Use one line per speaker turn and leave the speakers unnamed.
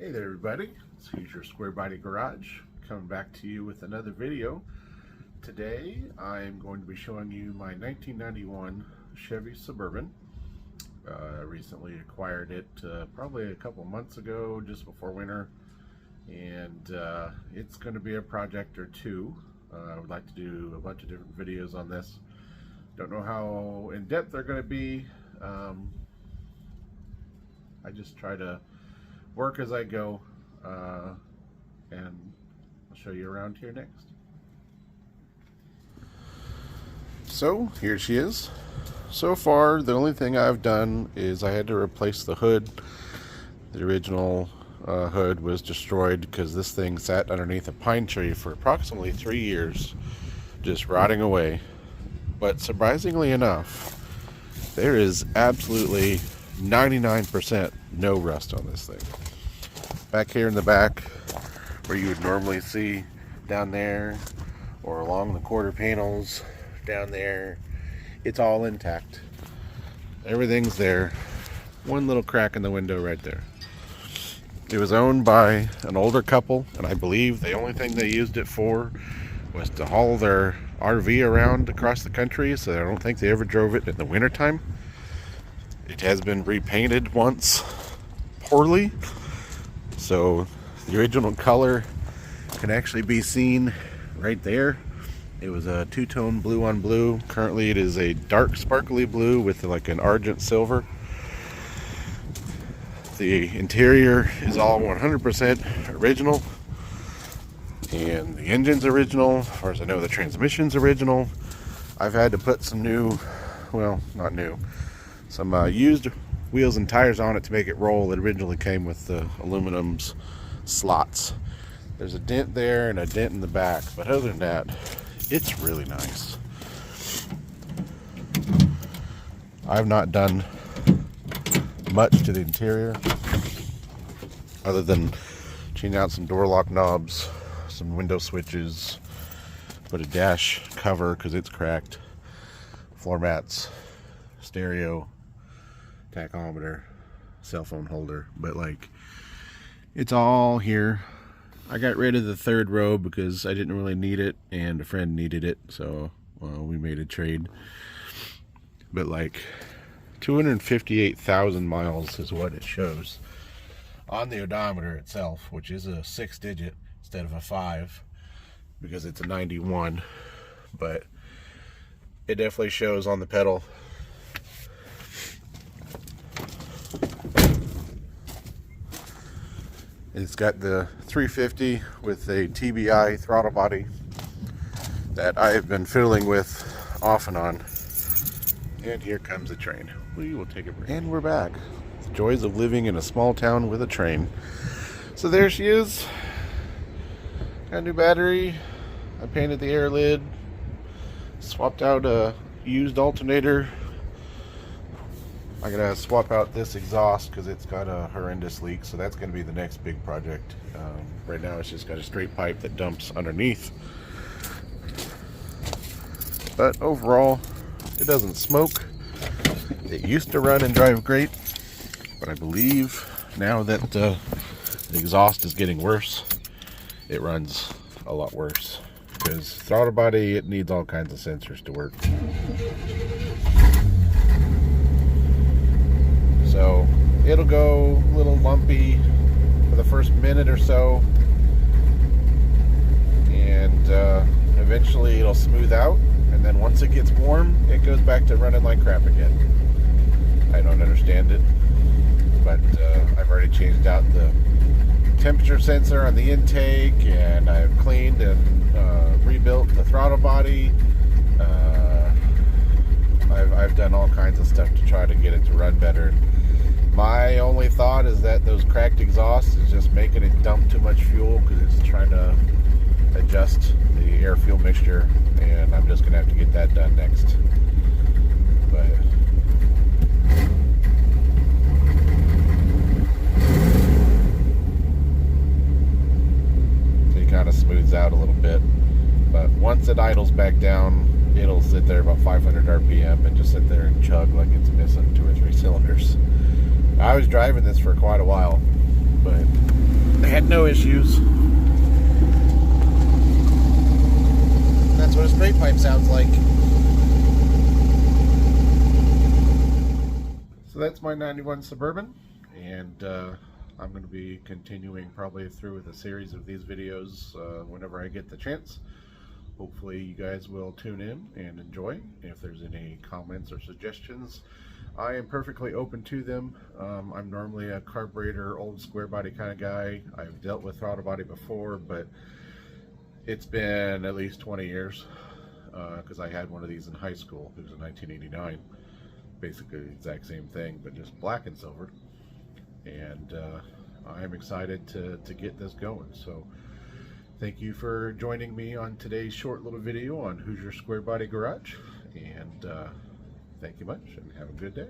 Hey there everybody, it's Hoosier Squarebody Garage coming back to you with another video. Today I'm going to be showing you my 1991 Chevy Suburban. I recently acquired it probably a couple months ago, just before winter, and it's going to be a project or two. I would like to do a bunch of different videos on this. Don't know how in-depth they're going to be. I just try to work as I go, and I'll show you around here next. So here she is. So far the only thing I've done is I had to replace the hood. The original hood was destroyed because this thing sat underneath a pine tree for approximately 3 years, just rotting away. But surprisingly enough, there is absolutely 99% no rust on this thing. Back here in the back, where you would normally see down there, or along the quarter panels down there, it's all intact. Everything's there. One little crack in the window right there. It was owned by an older couple, and I believe the only thing they used it for was to haul their RV around across the country, so I don't think they ever drove it in the wintertime. It has been repainted once, poorly, so the original color can actually be seen right there. It was a two-tone blue on blue. Currently it is a dark sparkly blue with like an argent silver. The interior is all 100% original, and the engine's original. As far as I know, the transmission's original. I've had to put some new, well, not new, some used wheels and tires on it to make it roll. It originally came with the aluminum's slots. There's a dent there and a dent in the back, but other than that, it's really nice. I've not done much to the interior other than changing out some door lock knobs, some window switches, put a dash cover because it's cracked, floor mats, stereo, tachometer, cell phone holder, but like, it's all here. I got rid of the third row because I didn't really need it, and a friend needed it, so we made a trade. But like 258,000 miles is what it shows on the odometer itself, which is a 6-digit instead of a 5 because it's a 91, but it definitely shows on the pedal. It's got the 350 with a TBI throttle body that I have been fiddling with off and on. And here comes the train. We will take a break. And we're back. The joys of living in a small town with a train. So there she is. Got a new battery. I painted the air lid. Swapped out a used alternator. I gotta swap out this exhaust because it's got a horrendous leak, so that's gonna be the next big project. Right now it's just got a straight pipe that dumps underneath. But overall, it doesn't smoke. It used to run and drive great, but I believe now that the exhaust is getting worse, it runs a lot worse. Because throttle body, it needs all kinds of sensors to work. So it'll go a little lumpy for the first minute or so, and eventually it'll smooth out, and then once it gets warm, it goes back to running like crap again. I don't understand it, but I've already changed out the temperature sensor on the intake, and I've cleaned and rebuilt the throttle body. I've done all kinds of stuff to try to get it to run better. My only thought is that those cracked exhausts is just making it dump too much fuel because it's trying to adjust the air-fuel mixture, and I'm just going to have to get that done next. But so it kind of smooths out a little bit, but once it idles back down, it'll sit there about 500 RPM and just sit there and chug like it's missing 2 or 3 cylinders. I was driving this for quite a while, but no issues. That's what a straight pipe sounds like. So that's my 91 Suburban, and I'm going to be continuing probably through with a series of these videos whenever I get the chance. Hopefully you guys will tune in and enjoy. If there's any comments or suggestions, I am perfectly open to them. I'm normally a carburetor, old square body kind of guy. I've dealt with throttle body before, but it's been at least 20 years because I had one of these in high school. It was in 1989. Basically the exact same thing, but just black and silver. And I'm excited to get this going. So thank you for joining me on today's short little video on Hoosier Squarebody Garage, and thank you much and have a good day.